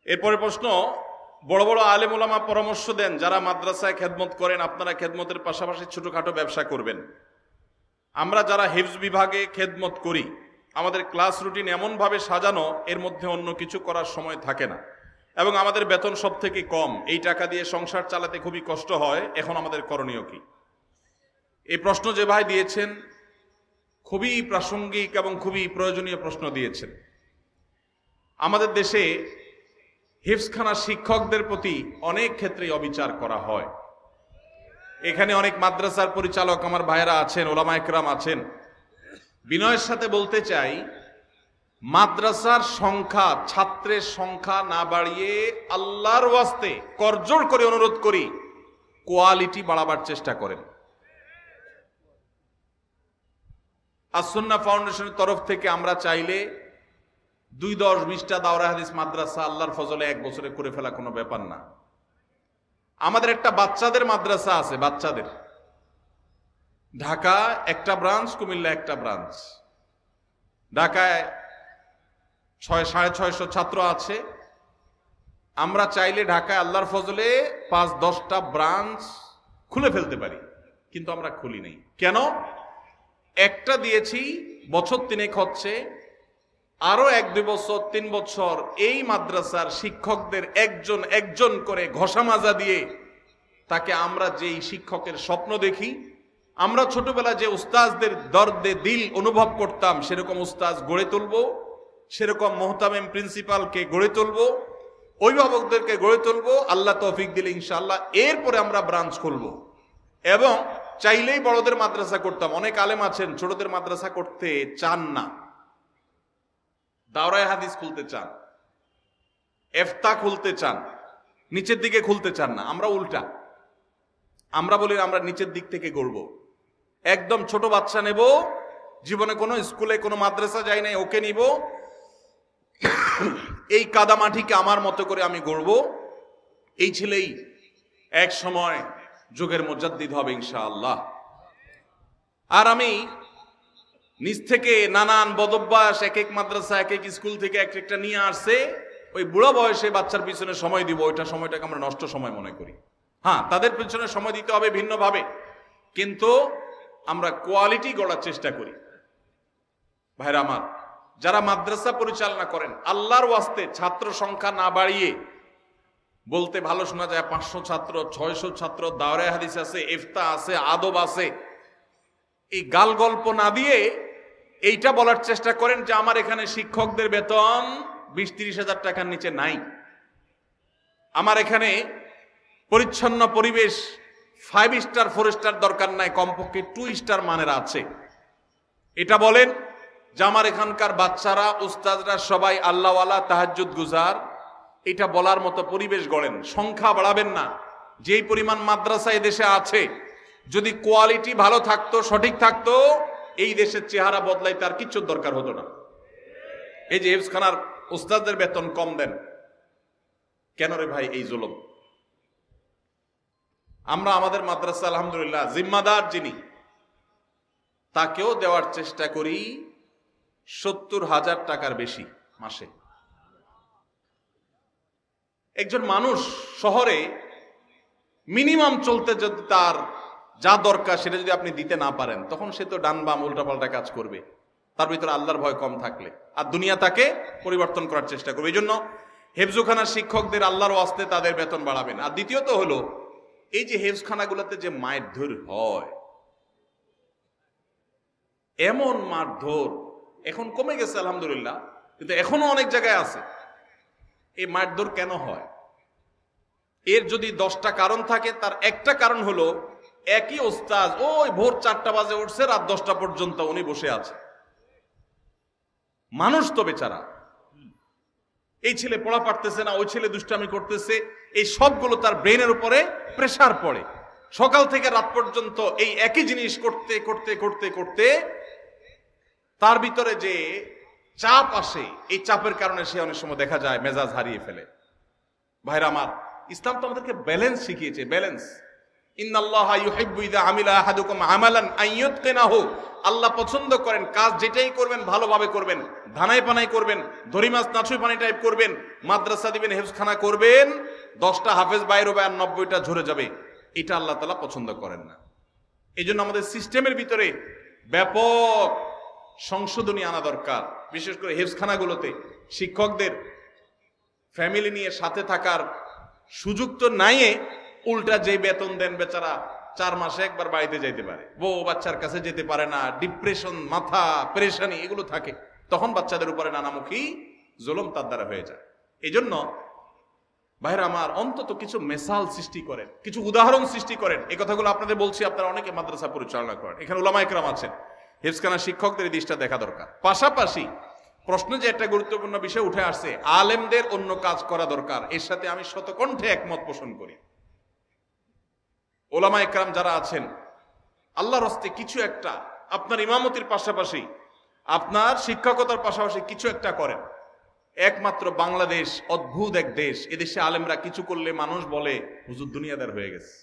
এরপরে প্রশ্ন, বড় বড় আলেম ওলামা পরামর্শ দেন যারা মাদ্রাসায় খেদমত করেন আপনারা খেদমতের পাশাপাশি ছোটখাটো ব্যবসা করবেন। আমরা যারা হিফজ বিভাগে খেদমত করি আমাদের ক্লাস রুটিন এমনভাবে সাজানো এর মধ্যে অন্য কিছু করার সময় থাকে না, এবং আমাদের বেতন সব থেকে কম। এই টাকা দিয়ে সংসার চালাতে খুবই কষ্ট হয়। এখন আমাদের করণীয় কি? এই প্রশ্ন যে ভাই দিয়েছেন খুবই প্রাসঙ্গিক এবং খুবই প্রয়োজনীয় প্রশ্ন দিয়েছেন। আমাদের দেশে হিফজখানা শিক্ষকদের প্রতি অনেক ক্ষেত্রেই অবিচার করা হয়। এখানে অনেক মাদ্রাসার পরিচালক আমার ভাইয়েরা আছেন, ওলামা একরাম আছেন। বিনয়ের সাথে বলতে চাই, মাদ্রাসার সংখ্যা, ছাত্রের সংখ্যা না বাড়িয়ে আল্লাহর ওয়াস্তে করজোড় করে অনুরোধ করি কোয়ালিটি বাড়াবার চেষ্টা করেন। আস-সুন্নাহ ফাউন্ডেশনের তরফ থেকে আমরা চাইলে 2-10-20টা দাওরা হাদিস মাদ্রাসা আল্লাহর ফজলে এক বছরে করে ফেলা কোনো ব্যাপার না। আমাদের একটা বাচ্চাদের মাদ্রাসা আছে, বাচ্চাদের, ঢাকা একটা ব্রাঞ্চ, কুমিল্লা একটা ব্রাঞ্চ। ঢাকায় 650 ছাত্র আছে। আমরা চাইলে ঢাকায় আল্লাহর ফজলে 5-10টা ব্রাঞ্চ খুলে ফেলতে পারি, কিন্তু আমরা খুলি নেই। কেন? একটা দিয়েছি, বছর 3 হচ্ছে, আরো 1-2 বছর 3 বছর এই মাদ্রাসার শিক্ষকদের একজন একজন করে ঘষা মাজা দিয়ে তাকে আমরা যেই শিক্ষকের স্বপ্ন দেখি, আমরা ছোটবেলায় যে উস্তাজদের দর্দে দিল অনুভব করতাম সেরকম উস্তাজ গড়ে তুলব, সেরকম মোহতামিম প্রিন্সিপালকে গড়ে তুলব, অভিভাবকদেরকে গড়ে তুলব। আল্লাহ তৌফিক দিলে ইনশাআল্লাহ এরপরে আমরা ব্রাঞ্চ খুলব। এবং চাইলেই বড়দের মাদ্রাসা করতাম। অনেক আলেম আছেন ছোটদের মাদ্রাসা করতে চান না, দাওরায়ে হাদিস খুলতে চান, ইফতা খুলতে চান, নিচের দিকে খুলতে চান না। আমরা উল্টা, আমরা বলি আমরা নিচের দিক থেকে গড়ব। একদম ছোট বাচ্চা নেব, জীবনে কোনো স্কুলে কোনো মাদ্রাসা যাই নাই, ওকে নিব, এই কাদা মাটিকে আমার মতো করে আমি গড়ব। এই ছেলেই এক সময় যুগের মুজাদ্দিদ হবে ইনশাআল্লাহ। আর আমি নিজ থেকে নানান বদভ্যাস এক এক মাদ্রাসা এক এক স্কুল থেকে এক একটা নিয়ে আসছে, ওই বুড়া বয়সে বাচ্চার পিছনে সময় দিব, ওইটা সময়টাকে আমরা নষ্ট সময় মনে করি। হ্যাঁ, তাদের পিছনে সময় দিতে হবে ভিন্নভাবে, কিন্তু আমরা কোয়ালিটি গড়ার চেষ্টা করি। ভাইরা আমার, যারা মাদ্রাসা পরিচালনা করেন আল্লাহর ওয়াস্তে ছাত্র সংখ্যা না বাড়িয়ে, বলতে ভালো শোনা যায় 500 ছাত্র 600 ছাত্র, দাওরায়ে হাদিস আছে, ইফতা আছে, আদব আছে, এই গাল গল্প না দিয়ে এইটা বলার চেষ্টা করেন যে আমার এখানে শিক্ষকদের বেতন 20-30 হাজার টাকার নিচে নাই, আমার এখানে পরিচ্ছন্ন পরিবেশ 5 স্টার 4 স্টার দরকার নাই, কমপক্ষে 2 স্টার মানের আছে। এটা বলেন যে আমার এখানকার বাচ্চারা, উস্তাদরা সবাই আল্লাহওয়ালা, তাহাজ্জুদ গুজার। এটা বলার মতো পরিবেশ গড়েন। সংখ্যা বাড়াবেন না। যেই পরিমাণ মাদ্রাসা এই দেশে আছে, যদি কোয়ালিটি ভালো থাকতো, সঠিক থাকতো, এই দেশের চেহারা বদলাইতে আর কিচ্ছুর দরকার হতো না। এই যে হিফজখানার উস্তাদদের বেতন কম দেন কেন রে ভাই? এই জুলুম। আমরা আমাদের মাদ্রাসা আলহামদুলিল্লাহ জিম্মাদার যিনি, তাকেও দেওয়ার চেষ্টা করি 70,000 টাকার বেশি মাসে। একজন মানুষ শহরে মিনিমাম চলতে যদি তার যা দরকার সেটা যদি আপনি দিতে না পারেন, তখন সে তো ডান বাম উল্টাপাল্টা কাজ করবে। তার ভিতরে আল্লাহর ভয় কম থাকলে আর দুনিয়া তাকে পরিবর্তন করার চেষ্টা করবে। এই জন্য হেফজখানার শিক্ষকদের আল্লাহর ওয়াস্তে তাদের বেতন বাড়াবেন। আর দ্বিতীয়ত হলো, এই যে হেফজখানাগুলোতে যে মারধর হয়, এমন মারধর এখন কমে গেছে আলহামদুলিল্লাহ, কিন্তু এখনো অনেক জায়গায় আছে। এই মারধর কেন হয়? এর যদি 10টা কারণ থাকে, তার একটা কারণ হলো একই ওস্তাদ ওই ভোর 4টা বাজে উঠছে, রাত 10টা পর্যন্ত উনি বসে আছে। মানুষ তো বেচারা, এই ছেলে পড়া পারতেছে না, ওই ছেলে দুষ্টামি করতেছে, এই সবগুলো তার ব্রেনের উপরে প্রেসার পড়ে। সকাল থেকে রাত পর্যন্ত এই একই জিনিস করতে করতে করতে করতে তার ভিতরে যে চাপ আসে, এই চাপের কারণে সে অনেক সময় দেখা যায় মেজাজ হারিয়ে ফেলে। ভাইরা আমার, ইসলাম তো আমাদেরকে ব্যালেন্স শিখিয়েছে। ব্যালেন্স ইন্নাল্লাহা ইউহিব্বু ইযা আমিলা আহাদুকুম আমালান আন ইউতকিনাহু, আল্লাহ পছন্দ করেন কাজ যেটাই করবেন ভালোভাবে করবেন, ধানাই পানাই করবেন, দড়ি মাছ নাছুই পানি টাইপ করবেন, মাদ্রাসা দিবেন, হেফজখানা করবেন, 10টা হাফেজ বাইর হবে আর 90টা ঝরে যাবে, এটা আল্লাহ তাআলা পছন্দ করেন না। এই জন্য আমাদের সিস্টেমের ভিতরে ব্যাপক সংশোধনী আনা দরকার। বিশেষ করে হেফজখানাগুলোতে শিক্ষকদের ফ্যামিলি নিয়ে সাথে থাকার সুযোগ তো নাই, উল্টা যে বেতন দেন বেচারা 4 মাসে একবার বাড়িতে যাইতে পারে, বউ বাচ্চার কাছে যেতে পারে না, ডিপ্রেশন, মাথা পেরেশানি এগুলো থাকে, তখন বাচ্চাদের উপরে নানামুখী জুলুম তার দ্বারা হয়ে যায়। এই জন্য ভাইরা আমার, অন্তত কিছু মেসাল সৃষ্টি করেন, কিছু উদাহরণ সৃষ্টি করেন। এই কথাগুলো আপনাদের বলছি, আপনারা অনেকে মাদ্রাসা পরিচালনা করেন, এখানে উলামা ইকরাম আছেন, হেফজখানা শিক্ষকদের এই দিকটা দেখা দরকার। পাশাপাশি প্রশ্ন যে একটা গুরুত্বপূর্ণ বিষয় উঠে আসছে, আলেমদের অন্য কাজ করা দরকার, এর সাথে আমি শতকণ্ঠে একমত পোষণ করি। উলামা ইকরাম যারা আছেন, আল্লাহর রাস্তায় কিছু একটা, আপনার ইমামতির পাশাপাশি, আপনার শিক্ষকতার পাশাপাশি কিছু একটা করেন। একমাত্র বাংলাদেশ অদ্ভুত এক দেশ, এদেশে আলেমরা কিছু করলে মানুষ বলে হুজুর দুনিয়াদার হয়ে গেছে।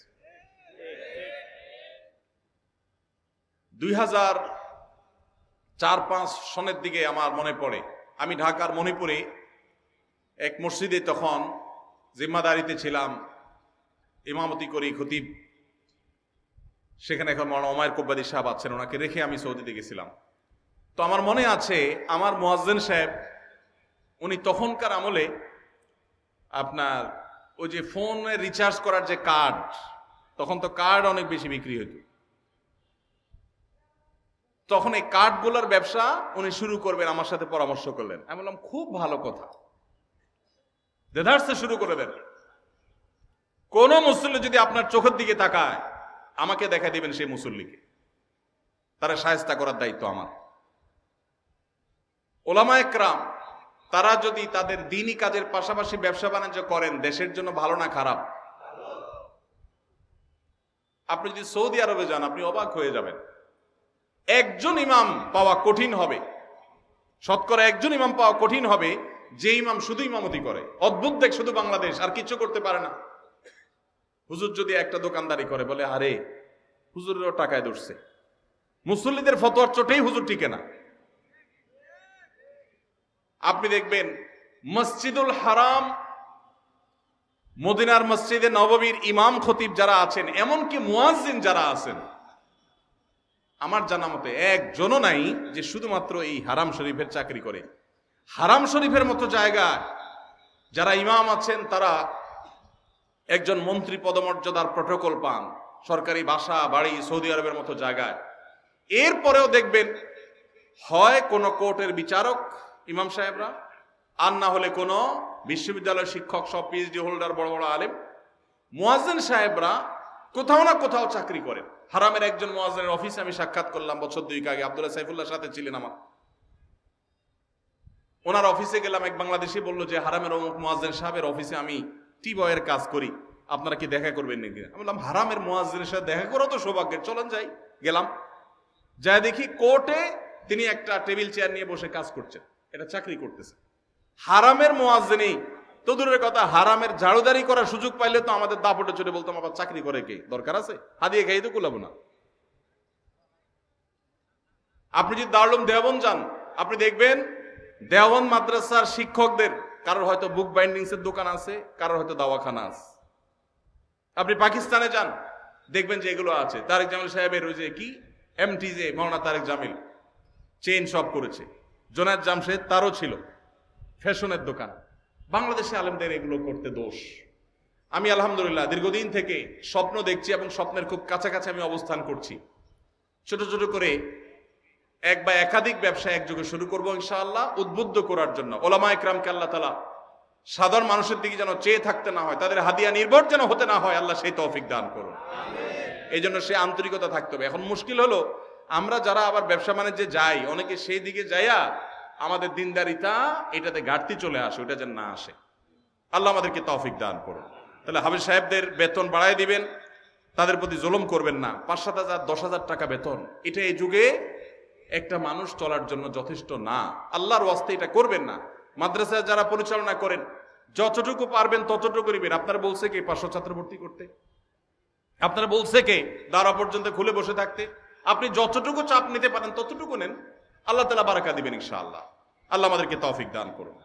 2004-05 সনের দিকে আমার মনে পড়ে, আমি ঢাকার মণিপুরে এক মসজিদে তখন জিম্মাদারিতে ছিলাম, ইমামতি করি, খতিব সেখানে এখন মাওলানা ওমায়ের কোব্বাদি সাহেব আছেন, ওনাকে রেখে আমি সৌদিতে গেছিলাম। তো আমার মনে আছে, আমার মুয়াজ্জিন সাহেব উনি তখনকার আমলে আপনার ওই যে ফোনে রিচার্জ করার যে কার্ড, তখন তো কার্ড অনেক বেশি বিক্রি হতো, তখন এই কার্ডগুলোর ব্যবসা উনি শুরু করবেন, আমার সাথে পরামর্শ করলেন। আমি বললাম খুব ভালো কথা, দেদারসে শুরু করে দেন। কোন মুসল্লি যদি আপনার চোখের দিকে তাকায়, আমাকে দেখা দিবেন সেই মুসল্লিকে, তারা শায়েস্তা করার দায়িত্ব আমার। উলামা ইকরাম তারা যদি তাদের দ্বীনি কাজের পাশাপাশি ব্যবসা বাণিজ্য করেন, দেশের জন্য ভালো না খারাপ? আপনি যদি সৌদি আরবে যান, আপনি অবাক হয়ে যাবেন, একজন ইমাম পাওয়া কঠিন হবে, শতকরা একজন ইমাম পাওয়া কঠিন হবে যে ইমাম শুধু ইমামতি করে। অদ্ভুত দেখ, শুধু বাংলাদেশ, আর কিছু করতে পারে না। হুজুর যদি একটা দোকানদারি করে, বলে আরে হুজুরেরও টাকায় ধরছে, মুসল্লিদের ফতোয়ার চোটেই হুজুর টিকে না। আপনি দেখবেন মসজিদুল হারাম, মদিনার মসজিদে নববীর ইমাম খতিব যারা আছেন, এমনকি মুয়াজ্জিন যারা আছেন, আমার জানা মতে একজনও নাই যে শুধুমাত্র এই হারাম শরীফের চাকরি করে। হারাম শরীফের মতো জায়গায় যারা ইমাম আছেন, তারা একজন মন্ত্রী পদমর্যাদার প্রটোকল পান, সরকারি বাসা বাড়ি সৌদি আরবের মতো জায়গায়। এরপরেও দেখবেন হয় কোনো কোর্টের বিচারক ইমাম সাহেবরা, আর না হলে কোনো বিশ্ববিদ্যালয়ের শিক্ষক, সব পিএইচডি হোল্ডার, বড় বড় আলেম। মুয়াজ্জিন সাহেবরা কোথাও না কোথাও চাকরি করেন। হারামের একজন মুয়াজ্জিনের অফিসে আমি সাক্ষাৎ করলাম বছর 2 আগে, আব্দুল্লাহ সাইফুল্লাহ সাথে ছিলেন আমার। ওনার অফিসে গেলাম, এক বাংলাদেশি বলল যে হারামের অমুক মুয়াজ্জিন সাহেবের অফিসে আমি টি বয়ের কাজ করি, আপনারা কি দেখা করবেন নাকি? আমি বললাম হারামের মুয়াজ্জিনের সাথে দেখা করো তো সৌভাগ্যের, চলেন যাই। গেলাম, যা দেখি কোর্টে তিনি একটা টেবিল চেয়ার নিয়ে বসে কাজ করছেন, এটা চাকরি করতেছে। হারামের মুয়াজ্জিনই তো দূরের কথা, হারামের ঝাড়ুদারি করার সুযোগ পাইলে তো আমাদের দাপটে চলে বলতাম আবার চাকরি করে কে, দরকার আছে? হাদিয়ে খাই তো কুলাবো না। আপনি যদি দারুল উলুম দেওবন্দ যান, আপনি দেখবেন দেওবন্দ মাদ্রাসার শিক্ষকদের কারোর হয়তো বুক বাইন্ডিংস এর দোকান আছে, কারোর হয়তো দাওয়াখানা আছে। আপনি পাকিস্তানে যান, দেখবেন যে এগুলো আছে। তারেক জামিল সাহেবের ওই যে কি এমটিজে, মাওলানা তারেক জামিল চেইন শপ করেছে। জোনায়েদ জামশেদ, তারও ছিল ফ্যাশনের দোকান। বাংলাদেশে আলেমদের এগুলো করতে দোষ। আমি আলহামদুলিল্লাহ দীর্ঘদিন থেকে স্বপ্ন দেখছি এবং স্বপ্নের খুব কাছাকাছি আমি অবস্থান করছি। ছোট ছোট করে এক বা একাধিক ব্যবসা একযোগে শুরু করবো ইনশাআল্লাহ, উদ্বুদ্ধ করার জন্য। ওলামা ইকরামকে আল্লাহ তাআলা সাধারণ মানুষের দিকে যেন চেয়ে থাকতে না হয়, তাদের হাদিয়া নির্ভর যেন হতে না হয়, আল্লাহ সেই তৌফিক দান করুন। এই জন্য সে আন্তরিকতা থাকতে হবে। এখন মুশকিল হলো, আমরা যারা আবার ব্যবসা বাণিজ্যে যাই, অনেকে সেই দিকে যাইয়া আমাদের দিনদারিতা এটাতে ঘাটতি চলে আসে, ওটা যেন না আসে। আল্লাহ আমাদেরকে তৌফিক দান করুন। তাহলে হাফেজ সাহেবদের বেতন বাড়ায় দিবেন, তাদের প্রতি জুলুম করবেন না। 5-7 হাজার 10,000 টাকা বেতন, এটা এই যুগে একটা মানুষ চলার জন্য যথেষ্ট না। আল্লাহর ওয়াস্তে এটা করবেন না। মাদ্রাসায় যারা পরিচালনা করেন, যতটুকু পারবেন ততটুকু করিবেন। আপনারা বলছে কি 500 ছাত্র ভর্তি করতে? আপনারা বলছে কে দ্বারা পর্যন্ত খুলে বসে থাকতে? আপনি যতটুকু চাপ নিতে পারেন ততটুকু নেন, আল্লাহ তাআলা বারাকা দিবেন ইনশাআল্লাহ। আল্লাহ আমাদেরকে তৌফিক দান করুন।